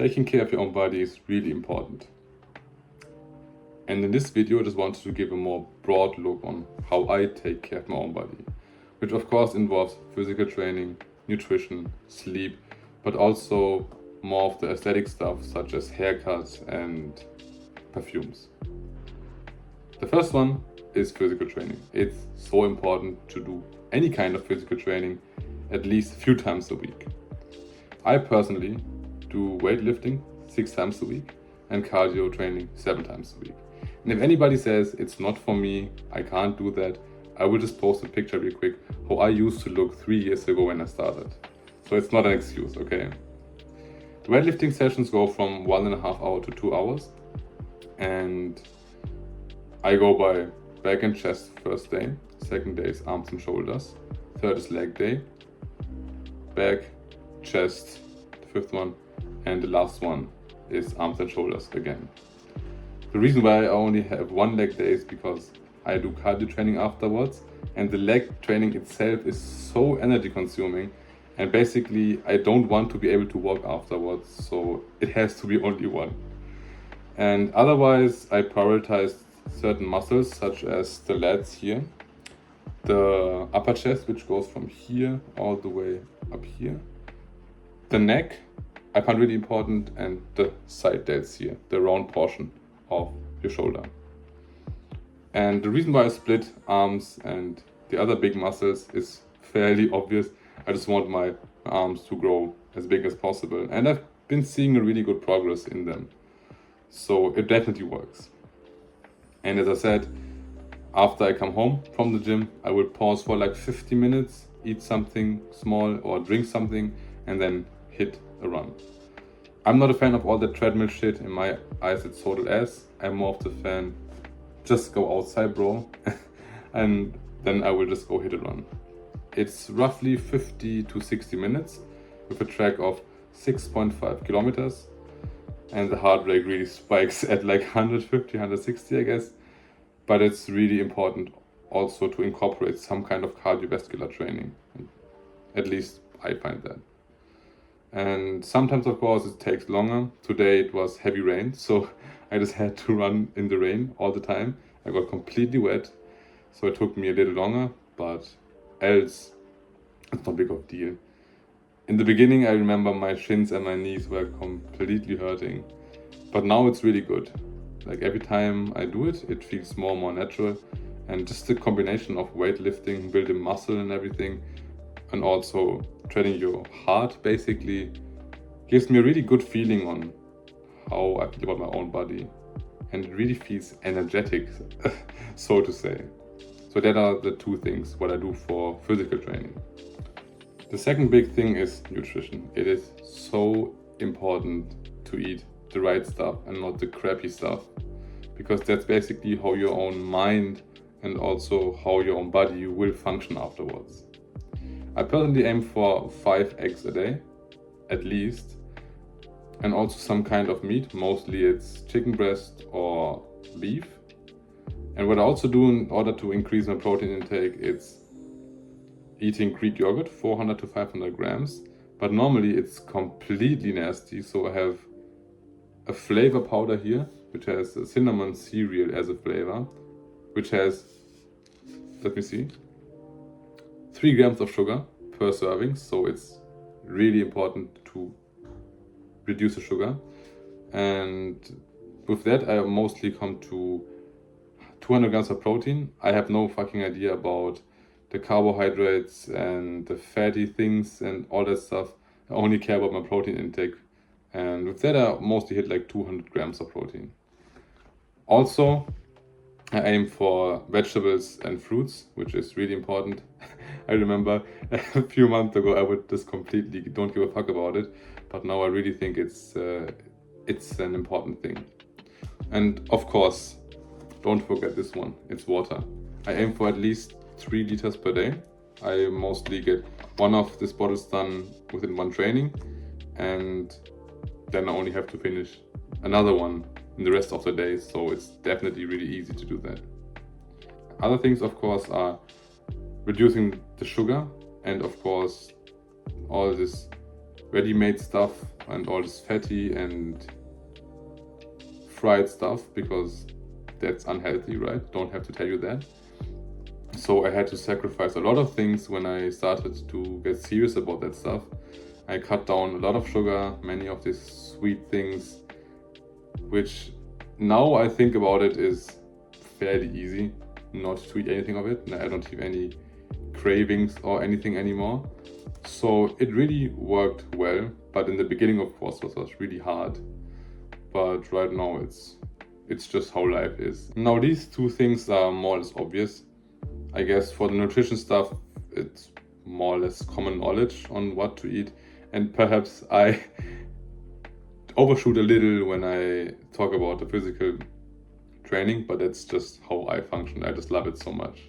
Taking care of your own body is really important. And in this video, I just wanted to give a more broad look on how I take care of my own body, which of course involves physical training, nutrition, sleep, but also more of the aesthetic stuff such as haircuts and perfumes. The first one is physical training. It's so important to do any kind of physical training at least a few times a week. I personally do weightlifting 6 times a week and cardio training 7 times a week. And if anybody says it's not for me, I can't do that, I will just post a picture real quick how I used to look 3 years ago when I started. So it's not an excuse, okay? The weightlifting sessions go from 1.5 hours to 2 hours, and I go by back and chest first day, second day is arms and shoulders, third is leg day, back, chest, the fifth one, and the last one is arms and shoulders again. The reason why I only have one leg day is because I do cardio training afterwards, and the leg training itself is so energy consuming, and basically I don't want to be able to walk afterwards, so it has to be only one. And otherwise I prioritize certain muscles such as the lats here, the upper chest, which goes from here all the way up here, the neck I find really important, and the side delts here, the round portion of your shoulder. And the reason why I split arms and the other big muscles is fairly obvious. I just want my arms to grow as big as possible, and I've been seeing a really good progress in them. So it definitely works. And as I said, after I come home from the gym, I will pause for like 50 minutes, eat something small or drink something, and then hit a run. I'm not a fan of all the treadmill shit. In my eyes, it's total ass. I'm more of the fan, just go outside, bro. And then I will just go hit a run. It's roughly 50 to 60 minutes with a track of 6.5 kilometers. And the heart rate really spikes at like 150, 160, I guess. But it's really important also to incorporate some kind of cardiovascular training. At least I find that. And sometimes, of course, it takes longer. Today it was heavy rain, so I just had to run in the rain all the time. I got completely wet, so it took me a little longer, but else it's not big of a deal. In the beginning, I remember my shins and my knees were completely hurting, but now it's really good. Like every time I do it, it feels more and more natural, and just the combination of weightlifting, building muscle and everything, and also training your heart basically gives me a really good feeling on how I feel about my own body, and it really feels energetic, so to say. So that are the two things what I do for physical training. The second big thing is nutrition. It is so important to eat the right stuff and not the crappy stuff, because that's basically how your own mind and also how your own body will function afterwards. I personally aim for 5 eggs a day, at least, and also some kind of meat. Mostly it's chicken breast or beef. And what I also do in order to increase my protein intake, it's eating Greek yogurt, 400 to 500 grams. But normally it's completely nasty, so I have a flavor powder here, which has a cinnamon cereal as a flavor, which has, let me see, 3 grams of sugar per serving, so it's really important to reduce the sugar. And with that, I mostly come to 200 grams of protein. I have no fucking idea about the carbohydrates and the fatty things and all that stuff. I only care about my protein intake. And with that, I mostly hit like 200 grams of protein. Also, I aim for vegetables and fruits, which is really important. I remember a few months ago I would just completely don't give a fuck about it, but now I really think it's an important thing. And of course, don't forget this one, it's water. I aim for at least 3 liters per day. I mostly get one of these bottles done within one training, and then I only have to finish another one in the rest of the day, so it's definitely really easy to do that. Other things, of course, are reducing the sugar, and of course all this ready-made stuff and all this fatty and fried stuff, because that's unhealthy, right? Don't have to tell you that. So I had to sacrifice a lot of things when I started to get serious about that stuff. I cut down a lot of sugar, many of these sweet things, which now I think about it is fairly easy not to eat anything of it. I don't have any cravings or anything anymore. So it really worked well, but in the beginning, of course, it was really hard. But right now it's just how life is. Now these two things are more or less obvious. I guess for the nutrition stuff, it's more or less common knowledge on what to eat. And perhaps I overshoot a little when I talk about the physical training, but that's just how I function. I just love it so much.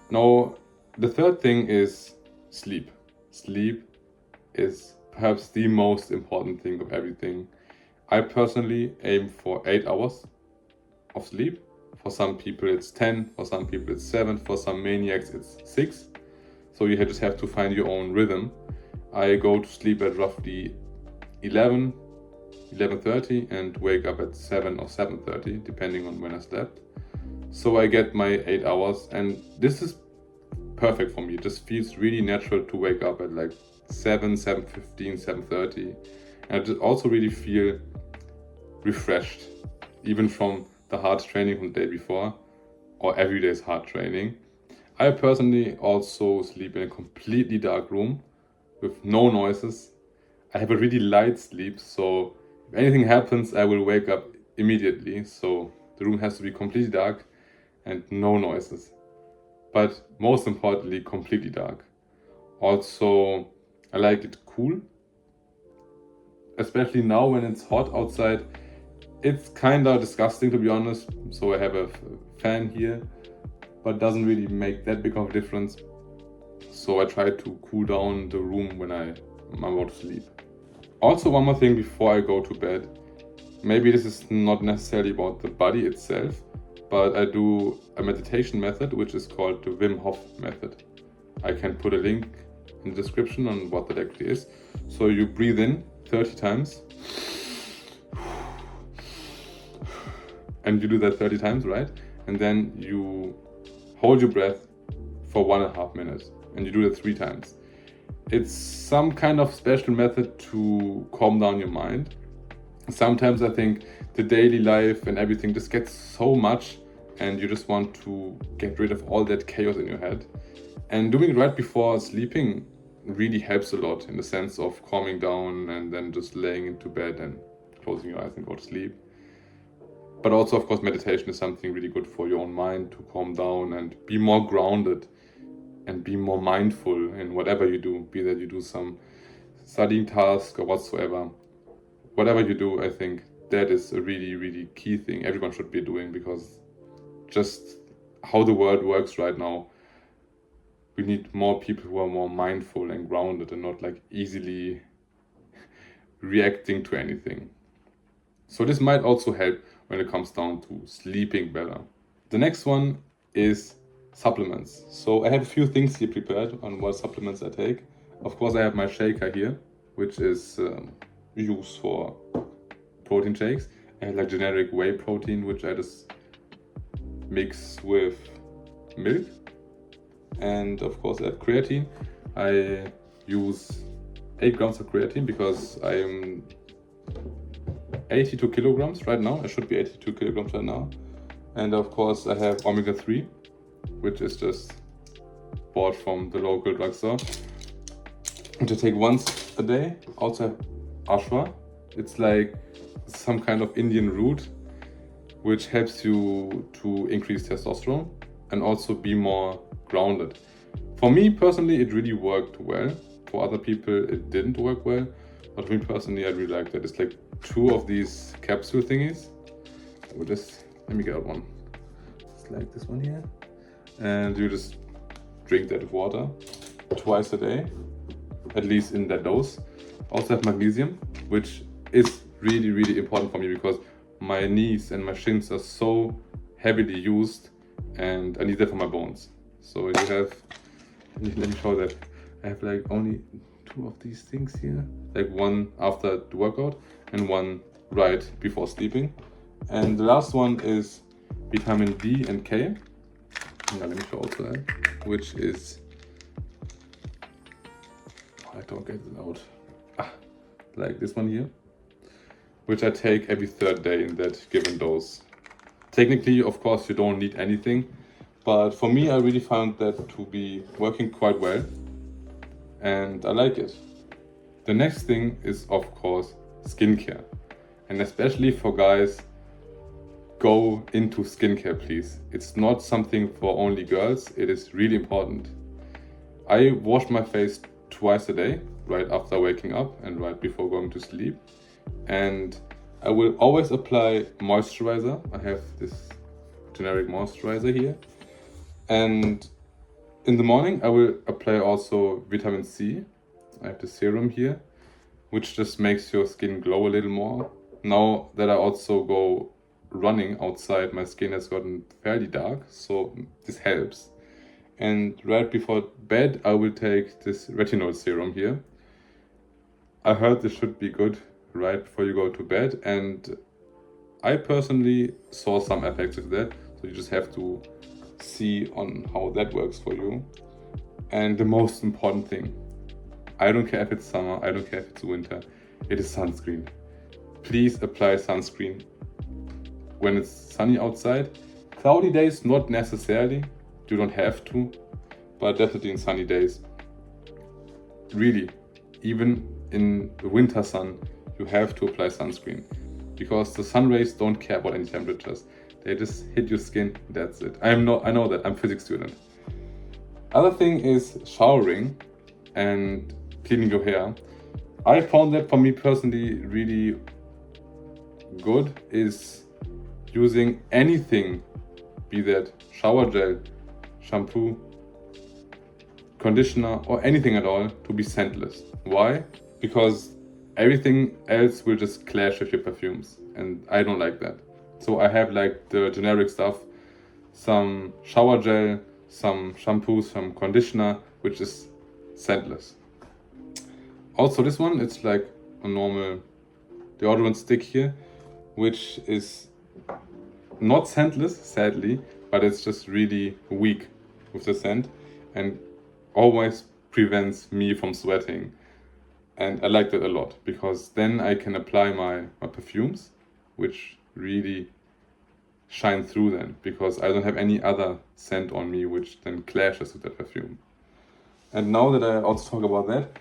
Now, the third thing is sleep. Sleep is perhaps the most important thing of everything. I personally aim for 8 hours of sleep. For some people it's 10, for some people it's 7, for some maniacs it's 6. So you just have to find your own rhythm. I go to sleep at roughly 11:30 and wake up at 7 or 7:30, depending on when I slept. So I get my 8 hours, and this is perfect for me. It just feels really natural to wake up at like 7:15, 7:30. And I just also really feel refreshed, even from the hard training from the day before, or every day's hard training. I personally also sleep in a completely dark room with no noises. I have a really light sleep, so if anything happens, I will wake up immediately. So the room has to be completely dark and no noises. But most importantly, completely dark. Also, I like it cool, especially now when it's hot outside. It's kinda disgusting, to be honest. So I have a fan here, but doesn't really make that big of a difference. So I try to cool down the room when I'm about to sleep. Also, one more thing before I go to bed. Maybe this is not necessarily about the body itself, but I do a meditation method which is called the Wim Hof method. I can put a link in the description on what that actually is. So you breathe in 30 times. And you do that 30 times, right? And then you hold your breath for 1.5 minutes. And you do that 3 times. It's some kind of special method to calm down your mind. Sometimes I think the daily life and everything just gets so much, and you just want to get rid of all that chaos in your head. And doing it right before sleeping really helps a lot, in the sense of calming down and then just laying into bed and closing your eyes and go to sleep. But also, of course, meditation is something really good for your own mind, to calm down and be more grounded and be more mindful in whatever you do, be that you do some studying task or whatsoever. Whatever you do, I think that is a really, really key thing everyone should be doing, because just how the world works right now, we need more people who are more mindful and grounded and not like easily reacting to anything. So this might also help when it comes down to sleeping better. The next one is supplements. So I have a few things here prepared on what supplements I take. Of course, I have my shaker here, which is used for protein shakes. I have like generic whey protein, which I just mix with milk. And of course, I have creatine. I use 8 grams of creatine because I'm 82 kilograms right now. I should be 82 kilograms right now. And of course, I have omega-3, which is just bought from the local drugstore, which I take once a day. Also have ashwa. It's like some kind of Indian root, which helps you to increase testosterone and also be more grounded. For me personally, it really worked well. For other people, it didn't work well. But for me personally, I really like that. It's like 2 of these capsule thingies. I will just, let me get out one. It's like this one here. And you just drink that with water twice a day, at least in that dose. Also have magnesium, which is really, really important for me because my knees and my shins are so heavily used and I need that for my bones. So you have, let me show that. I have like only 2 2 of these things here, like one after the workout and one right before sleeping. And the last one is vitamin D and K. Yeah, let me show also that, which is, I don't get it out, like this one here, which I take every 3rd day in that given dose. Technically, of course, you don't need anything, but for me, I really found that to be working quite well, and I like it. The next thing is, of course, skincare. And especially for guys, go into skincare, please. It's not something for only girls, it is really important. I wash my face twice a day, right after waking up and right before going to sleep. And I will always apply moisturizer. I have this generic moisturizer here. And in the morning, I will apply also vitamin C. I have the serum here, which just makes your skin glow a little more. Now that I also go running outside, my skin has gotten fairly dark, so this helps. And right before bed, I will take this retinol serum here. I heard this should be good right before you go to bed, and I personally saw some effects of that, so you just have to see on how that works for you. And the most important thing, I don't care if it's summer, I don't care if it's winter, it is sunscreen. Please apply sunscreen when it's sunny outside. Cloudy days, not necessarily, you don't have to, but definitely in sunny days. Really, even in the winter sun, you have to apply sunscreen, because the sun rays don't care about any temperatures. They just hit your skin, that's it. I know that, I'm a physics student. Other thing is showering and cleaning your hair. I found that for me personally really good is using anything, be that shower gel, shampoo, conditioner, or anything at all, to be scentless. Why? Because everything else will just clash with your perfumes, and I don't like that. So I have like the generic stuff, some shower gel, some shampoo, some conditioner, which is scentless. Also this one, it's like a normal deodorant stick here, which is not scentless, sadly, but it's just really weak with the scent and always prevents me from sweating. And I like that a lot, because then I can apply my perfumes, which really shine through then, because I don't have any other scent on me which then clashes with that perfume. And now that I also talk about that,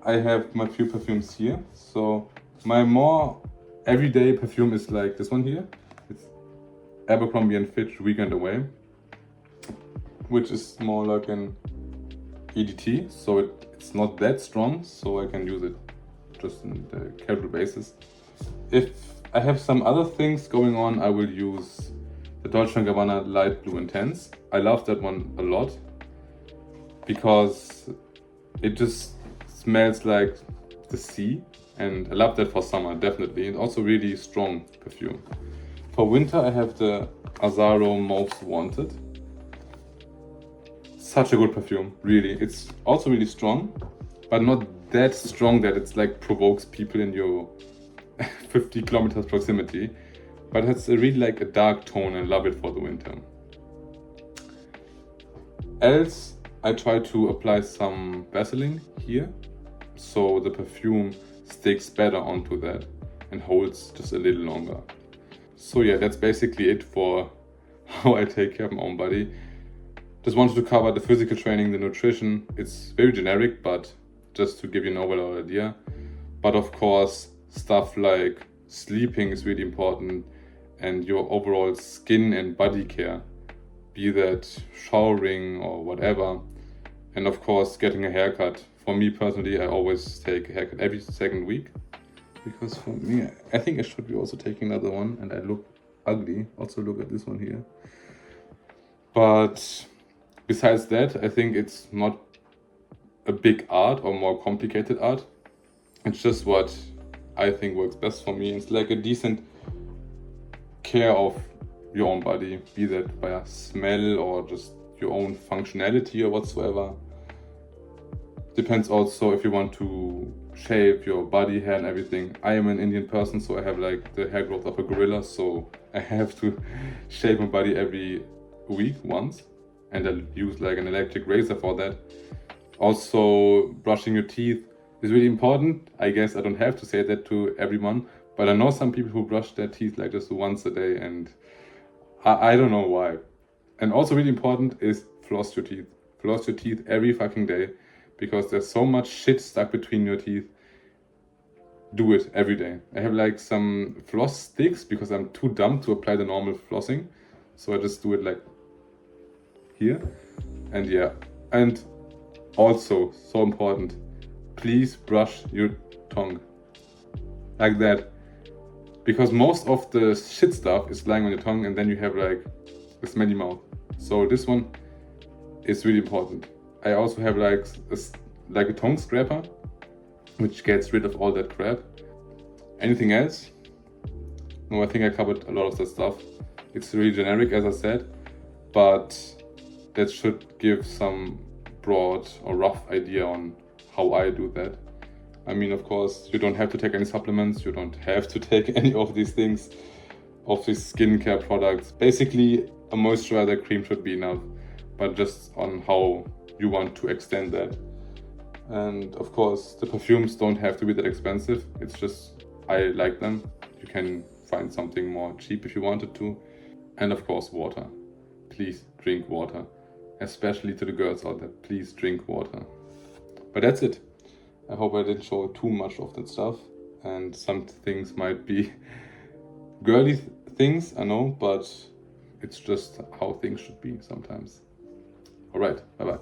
I have my few perfumes here. So my more everyday perfume is like this one here. It's Abercrombie & Fitch Weekend Away, which is more like an EDT, so it's not that strong, so I can use it just in the casual basis. If I have some other things going on, I will use the Dolce & Gabbana Light Blue Intense. I love that one a lot, because it just smells like the sea, and I love that for summer, definitely. And also really strong perfume. For winter, I have the Azzaro Most Wanted. Such a good perfume, really. It's also really strong, but not that strong that it's like provokes people in your 50 kilometers proximity. But it's really like a dark tone, and I love it for the winter. Else, I try to apply some Vaseline here, so the perfume sticks better onto that and holds just a little longer. So yeah, that's basically it for how I take care of my own body. Just wanted to cover the physical training, the nutrition. It's very generic, but just to give you an overall idea. But of course, stuff like sleeping is really important, and your overall skin and body care, be that showering or whatever. And of course, getting a haircut. For me personally, I always take a haircut every 2nd week, because for me, I think I should be also taking another one, and I look ugly. Also look at this one here. But besides that, I think it's not a big art or more complicated art. It's just what I think works best for me. It's like a decent care of your own body, be that by a smell or just your own functionality or whatsoever. Depends also if you want to shave your body hair and everything. I am an Indian person, so I have like the hair growth of a gorilla, so I have to shave my body every week once, and I use like an electric razor for that. Also, brushing your teeth is really important. I guess I don't have to say that to everyone, but I know some people who brush their teeth like just once a day, and I don't know why. And also really important is floss your teeth. Floss your teeth every fucking day, because there's so much shit stuck between your teeth. Do it every day. I have like some floss sticks because I'm too dumb to apply the normal flossing. So I just do it like here. And yeah. And also, so important, please brush your tongue. Like that. Because most of the shit stuff is lying on your tongue, and then you have like a smelly mouth. So this one is really important. I also have like a tongue scraper, which gets rid of all that crap. Anything else? No, I think I covered a lot of that stuff. It's really generic, as I said, but that should give some broad or rough idea on how I do that. I mean, of course, you don't have to take any supplements, you don't have to take any of these things, of these skincare products. Basically, a moisturizer cream should be enough, but just on how you want to extend that. And of course, the perfumes don't have to be that expensive. It's just, I like them. You can find something more cheap if you wanted to. And of course, water. Please drink water. Especially to the girls out there, please drink water. But that's it. I hope I didn't show too much of that stuff. And some things might be girly things, I know, but it's just how things should be sometimes. Alright, bye bye.